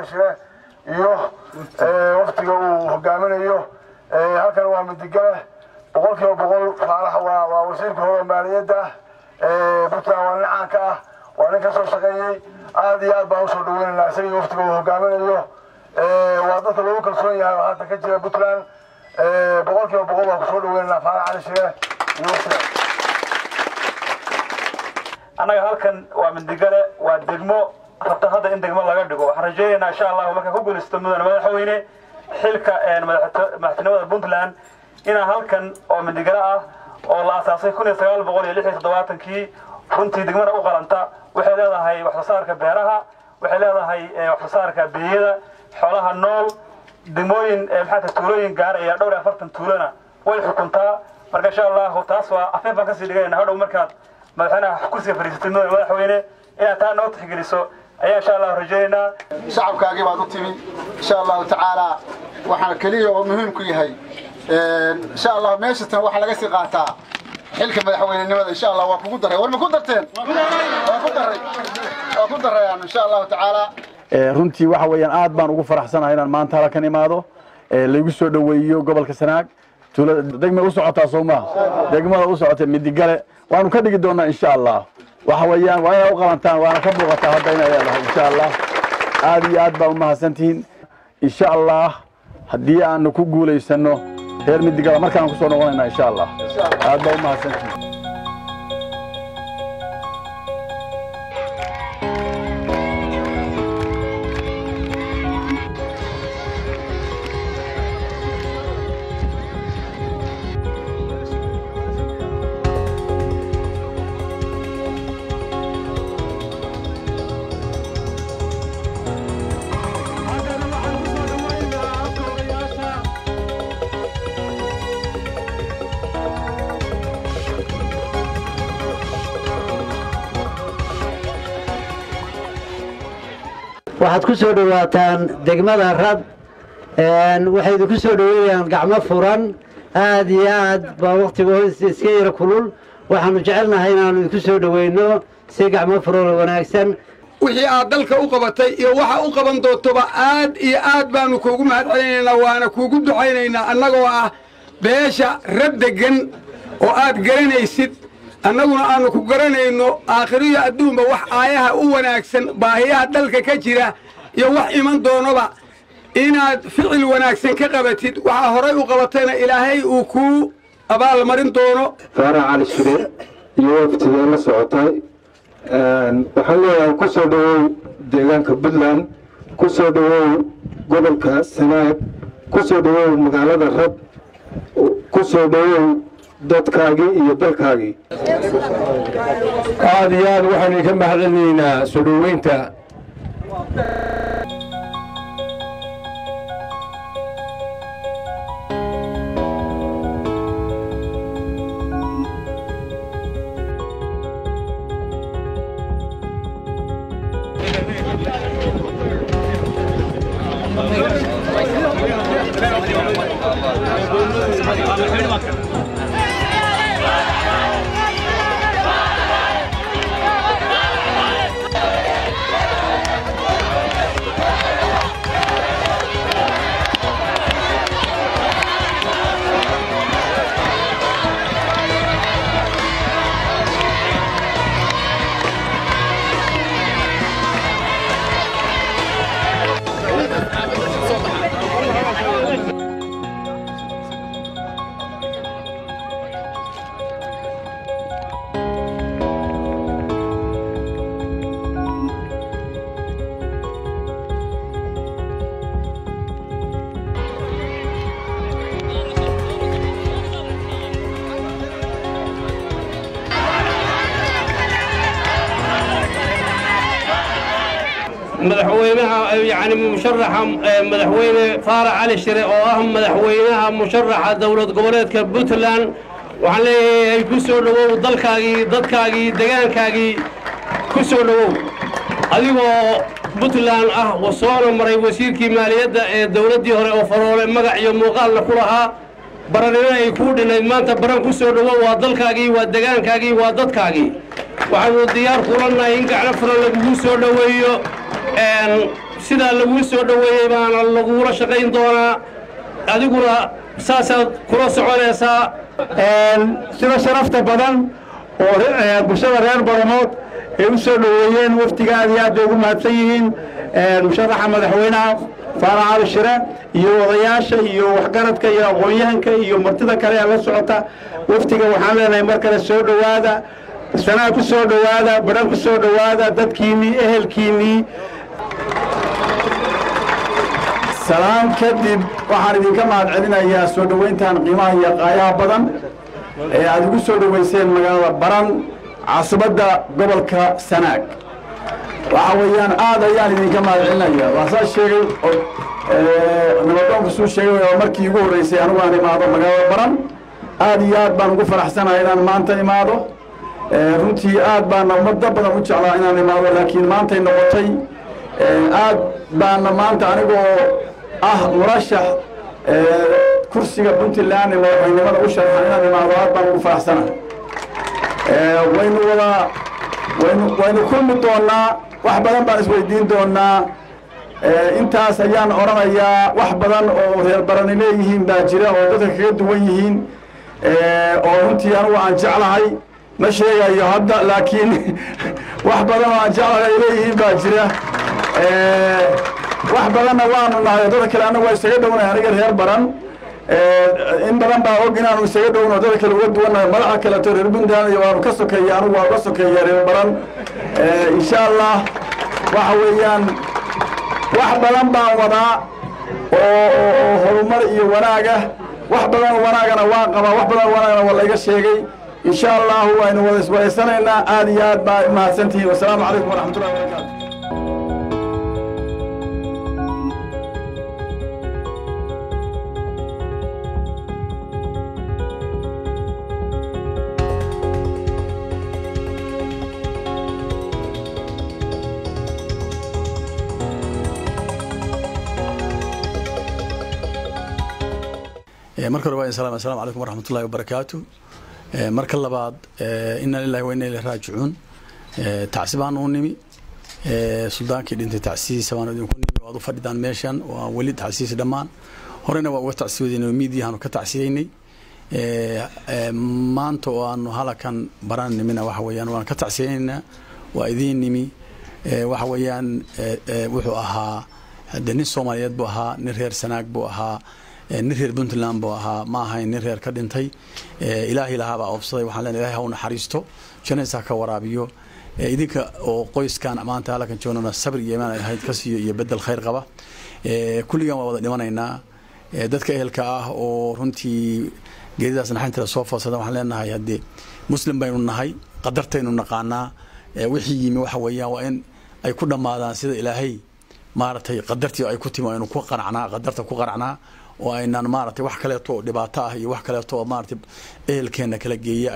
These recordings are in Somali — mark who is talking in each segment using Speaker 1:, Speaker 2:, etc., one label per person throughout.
Speaker 1: علي شيخ iyo waqtiga uu hogaaminayo halkan waa Midigale boqolkiiba boqol faalax waa wasiirka horumarinta Puntland waa caanka ah waa ninka soo shaqeeyay aad iyo aad baan u soo dhaweynaa isaga waqtiga uu hogaaminayo waa dadka lagu kalsoon yahay hadda ka jira Puntland boqolkiiba boqol waa soo dhaweynaa faalax علي شيخ anaga halkan waa Midigale waa degmo rabta hadda in degmo laga dhigo waxaan rajaynaynaa insha Allah marka ku guulaysto madaxweyne xilka madaxtinimada Puntland ina halkan oo Midigale ah oo la asaasay 1976 runtii degmada u qalanta waxay leedahay wax soo saarka beeraha waxay leedahay wax soo saarka beeyada xoolaha nool degmooyin maxaa tuulooyin gaar ah dhowr 40 tuulana way xukuntaa marka insha Allah taas waa afeefan ka sii dhigayna hadhow markaad madaxweynaha kursiga fariisatay madaxweyne ina taa noo tixgeliso ayaa insha Allah rajayna
Speaker 2: shacabkaagi baad u timi insha Allah taala waxaan kaliya oo muhiim ku yahay insha Allah meeshatan waxa laga sii qaataa xilka madaxweynenimada insha Allah waa kugu daray war ma ku darteen waa ku darayaan insha Allah taala
Speaker 3: runtii waxa weeyaan aad baan ugu faraxsanahay inaan maanta halkan imaado lagu soo dhaweeyo gobolka Sanaag tuulada degmada u socota Soomaa degmada u socota Midigale waanu ka dhigi doonaa insha Allah waxa weeyaan waa inay u qalantaan waana ka muuqataa hadda inay leedahay insha Allah aad iyo aad baa u mahadsantihiin insha Allah haddii aanu ku guulaysano reer Midigale markaan ku soo noqonaynaa insha Allah aad baa u mahadsantihiin
Speaker 4: waxaad ku soo dhawaataan degmada Rad waxay ku soo dhaweeyaan gacmo furan aad iyo aad baa waqtiga iska yar kulul waxaanu jecelnahay inaanu ku soo dhaweyno si gacmo furan wanaagsan
Speaker 5: wixii aad dalka u qabatay iyo waxa u qaban doontoba aad iyo aad baanu kuugu mahadcelinaynaa waana kuugu ducaynaynaa annagoo ah beesha Rad degan oo aad garanaysid annaguna aanu ku garanayno aakhiriyo adduunba wax aayaha u wanaagsan baahiyaha dalka ka jira iyo wax iman doonaba inaad ficil wanaagsan ka qabatid waxa horay u qabatayna ilaahay uu ku abaal marin doono
Speaker 6: faarax علي شيخ iyo waqtiga la socotay waxaan leeyahay ku soo dhawow deegaanka Puntland ku soo dhawow gobolka Sanaag ku soo dhawow magaalada Rad ku soo dhawow dadkaagi iyo dalkaagi
Speaker 3: aad iyo aad waxaan ka mahadcelinaynaa soo dhaweynta
Speaker 7: مدحوينها يعني مشرحة مدحوين فارع علي شيخ أو مدحوينها مشرحة دولة قبلات بوتلان وعليه كسر لو ضلكاجي دجانكاجي كسر لو أديو بوتلان وصار مري وزير كمالية دولة دي هراء وفرور مجا يوم مقال لكلها برنا يكون إن ما أنت برنا كسر لو وضلكاجي ودجانكاجي وضدكاجي وعن الديار قرنا ينقع نفر لكسر لو sidaa laguu soo dhoweeyey baana lagula shaqayn doonaa adiguna saasaad kula soconaysaa
Speaker 8: sida sharafta badan oo bulshada reer Baramood ay u soo dhoweeyeen waftiga aad iyo aad ugu mahadsan yihiin musharaxa madaxweynaha Faarax Cali Shire iyo odayaasha iyo waxgaradka iyo aqoonyahanka iyo martida kale ee la socota waftiga waxaan leenahay mar kale soo dhowaada sanaa ku soo dhowaada baran ku soo dhowaada dadkiini ehelkiini
Speaker 3: salaam kadib waxaan idinka mahad celinayaa soo dhoweyntan qiimaha iyo qaayaha badan ee aad ugu soo dhoweyseen magaalada Baran caasimadda gobolka Sanaag waxa weeyaan aad ayaan idinka mahad celinayaa waxaan sheegay nabadoonku soo sheegay markii ugu horeysay anigu aan imaado magaalada Baran aad iyo aad baan ugu faraxsanahay inaan maanta imaado runtii aad baan ummadda badan u jeclaa inaan imaado laakiin maanta noqotay aad baan maanta anigoo مرشح كرسي بنتلان مدحوينimada u sharxan inaan imaado aad baan ugu faraxsanahay waynu kulmi doonaa wax badan baan isweydiin doonaa intaas ayaan oranayaa wax badan oo reer Barani leeyihiin baa jira oo dadka kaga duwan yihiin oo runtii anigu aan jeclahay ma sheegayo hadda laakiin wax badan oo aan jeclahay leeyihiin baa jira wax badanna waanu nahay dadka kale anagu waa isaga dhownahay aniga reer Baran in badan baa og inaanu isaga dhowno dadka kale uga duwanahay madaxa kale to reer Puntland iyo waanu ka sokeeyaa anigu waa ka sokeeyaa reer Baran insha Allah waxa weeyaan wax badan baan wadaa oo horumar iyo wanaaga wax badan wanaagana waan qabaa wax badan wanaagana waa la iga sheegay insha Allah waynu wada isbaraysanayna aad iyo aad baa mahadsantihiin wassalaamu calaykum waraxmatullaahi wabarakaatuh marka hore assalaamu calaykum waraxmatullaahi wabarakaatuh marka labaad inna lillahi wa inna ilayhi raaji'uun tacsibaan u nimi suldaankii dhintay tacsiis waan idinku nimi waad u fadhidaan meeshan waa wali tacsiis dhamaan horena waa uga tacsiideynay miidiyahan ka tacsiideynay maanta oo aanu halakan Baran nimina waxa weeyaan waan ka tacsiideynaa waa idin nimi waxa weeyaan wuxuu ahaa nin Soomaaliyeed buu ahaa nin reer Sanaag buu ahaa nin reer Puntland buu ahaa ma ahayn nin reer ka dhintay ilaahay lahaaba oobsaday waxaan leenahay ilaahay ha u naxariisto jannada ka waraabiyo idinka oo qoyskan maanta halkan joogna sabir iyo iimaan ahayd ka siiyo iyo bedel khayr qaba kulligan waa wada dhimanaynaa dadka ehelka ah oo runtii geedidaas naxinta soo foosada waxaan leenahay hadii muslim baynu nahay qadartaynu naqaanaa wixii yimi waxa weeyaan waa in ay ku dhamaadaan sida ilaahay maartay qadartii ay ku timo aynu ku qanacnaa qadarta ku qanacnaa oo aynaan maartay wax kale oo dhibaato ah iyo wax kale oo maartay ehelkeena kala geeyay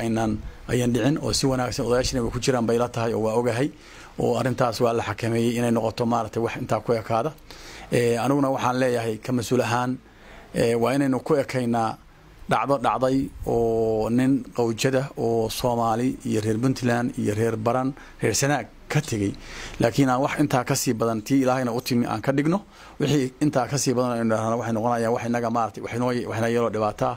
Speaker 3: ayaan dhicin oo si wanaagsan odayaashina ku jiraan bay la tahay oo waa ogahay oo arintaas waa la xakameeyay inay noqoto maartay wax inta ku ekaada anuguna waxaan leeyahay ka mas'uul ahaan waa inaynu ku ekaynaa dhacday oo nin qowjada oo Soomaali iyo reer Puntland iyo reer Baran reer Sanaag ka tagay laakiin aan wax inta ka sii badan tii ilaahayna u timi aan ka dhigno wixii inta ka sii badan aynu raana waxay noqonayaan wax inaga maartay waxna yeelo dhibaato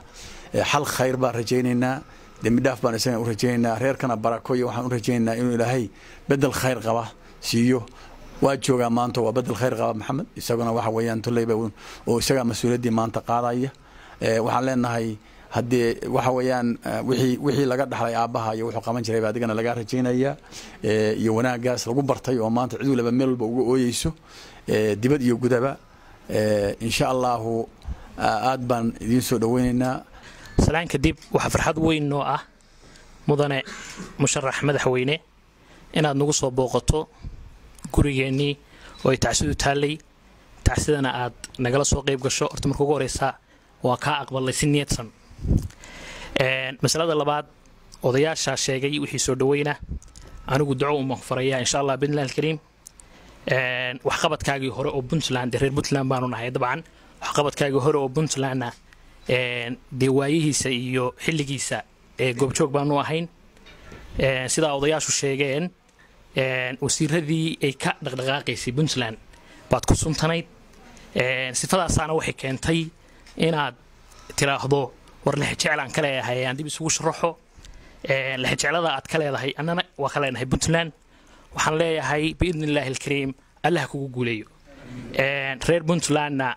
Speaker 3: xal khayr baa rajaynaynaa dambi dhaaf baan isaga u rajaynaynaa reerkana barako iyo waxaan u rajaynaynaa inuu ilaahay bedel khayr qaba siiyo waa jooga maanta waa bedel khayr qaba maxamed isaguna waxa weeyaan tuleyba oo isaga mas'uuliyadii maanta qaadaya waxaan leenahay haddii waxa weeyaan wixii laga dhaxlay aabaha iyo wuxuu qaban jiray adigana laga rajaynaya iyo wanaagaas lagu bartay oo maanta cid walba meel walba ugu ooyeyso dibad iyo gudaba insha Allah aad baan idin soo dhaweynaynaa
Speaker 9: salaan kadib waxa farxad weyn noo ah mudane musharax madaxweyne inaad nagu soo booqato gurigeeni oo ay tacsidu taalay tacsidana aad nagala soo qayb gasho horta markuu ugu horeysa waa ka aqbalay si niyadsan masalada labaad odayaasha sheegay wixii soo dhaweyna anigu duco uma faraya insha Allah billahi alkareem wax qabadkaagii hore oo Puntland reer Puntland baanu nahay dabcan wax qabadkaagii hore oo Puntlandna deewaayihiisa iyo xilligiisa goobjoog baanu ahayn sida odayaashu sheegeen wasiiradii ay ka dhaqdhaqaaqaysay Puntland baad ku suntanayd sifadaasaana waxay keentay inaad tiraahdo war lexjeclaan ka leeyahay aan dib isugu sharaxo lexjeclada aad ka leedahay annana waa ka leenahay Puntland waxaan leeyahay biidnillaahi alkariim allah kugu guuleeyo reer Puntlandna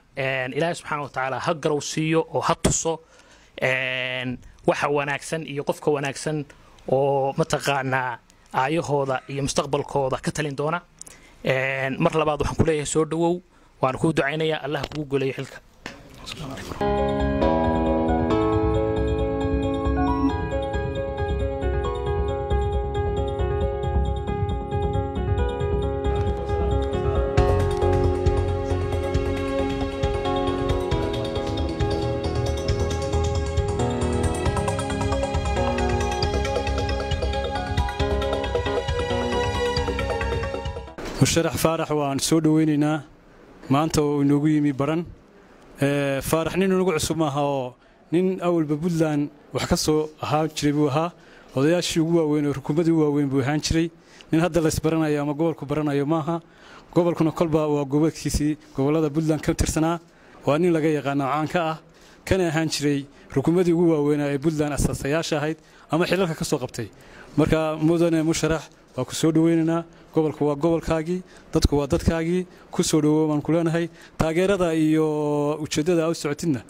Speaker 9: ilaahay subxaanahu wa tacaala ha garowsiiyo oo ha tuso waxa wanaagsan iyo qofka wanaagsan oo mataqaanaa aayahooda iyo mustaqbalkooda ka talin doona mar labaad waxaan ku leeyahay soo dhawow waan ku ducaynayaa allah kugu guuleeyo xilka
Speaker 10: musharax faarax waan soo dhaweynaynaa maanta oo inoogu yimi baran faarax nin ugu cusub maaha oo nin awalba Puntland wax ka soo ahaan jiray buu ahaa odayaashii ugu waaweyn oo xukuumadii ugu waaweyn buu ahaan jiray nin hadda la isbaranayo ama gobolku baranayo maaha gobolkuna kolba waa gobolkiisii gobolada Puntland ka tirsanaa waa nin laga yaqaan caan ka ah kana ahaan jiray xukuumadii ugu waaweyn ee Puntland asaasayaasha ahayd ama xilalka ka soo qabtay marka mudane musharax waa ku soo dhaweynaynaa gobolku waa gobolkaagii dadku waa dadkaagii ku soo dhawow aan ku leenahay taageerada iyo ujeedada u socotidna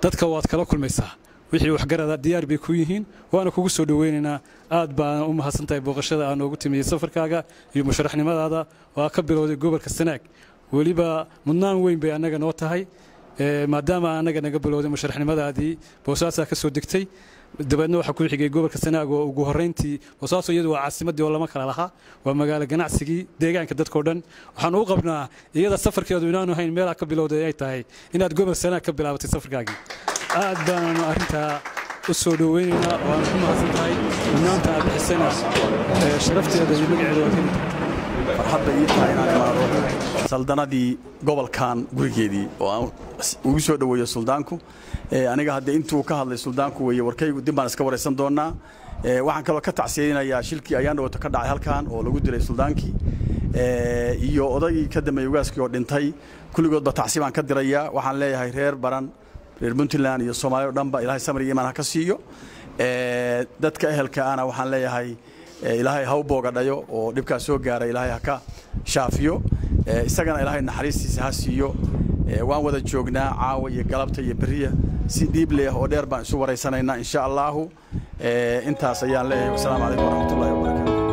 Speaker 10: dadka waad kala kulmaysaa wixii wax garada diyaar bay ku yihiin waana kugu soo dhaweynaynaa aad baan u mahadsantahay booqashada aan ugu timiyay safarkaaga iyo musharaxnimadaada waa ka bilowday gobolka Sanaag waliba mudnaan weyn bay anaga noo tahay maadaama anaga naga bilowday musharaxnimadaadii boosaaska ka soo degtay dabadna waxa ku xigay gobolka Sanaag oo ugu horeyntii Boosaaso iyadu waa caasimadii oo lama kala laha waa magaalo ganacsigii deegaanka dadka oo dhan waxaan u qabnaa iyada safarkeedu inaanu hayn meel ka bilowday ay tahay inaad gobol Sanaag ka bilaabatay safarkaagii aad baan arinta u soo dhaweynaynaa waan ku mahadsantahay maanta aad xisana sharafteeda iyo magaceeda
Speaker 3: farxadda ii tahay inaan imaado saldanadii gobolkan gurigeedii oo aan ugu soo dhaweeyo suldaanku aniga hadda intuu ka hadlay suldaanku weeye warkaygu dib baan iska wareysan doonaa waxaan kaloo ka tacsiyeynayaa shilkii ayaan dhawaato ka dhacay halkan oo lagu dilay suldaankii iyo odaygii ka dambeeyay ugaaskii oo dhintay kulligoodba tacsi baan ka dirayaa waxaan leeyahay reer baran reer Puntland iyo Soomaaliya oo dhanba ilaahay samir iyo iimaan ha ka siiyo dadka ehelka ana waxaan leeyahay ilaahay ha u boogadhayo oo dhibka soo gaaray ilaahay ha ka shaafiyo isagana ilaahay naxariistiisa ha siiyo waan wada joognaa caawa iyo galabta iyo bariya si dhiib leh oo dheer baan isu wareysanaynaa insha Allah intaas ayaan leeyahay wassalaamu calaykum waraxmatullaahi wabarakaatuh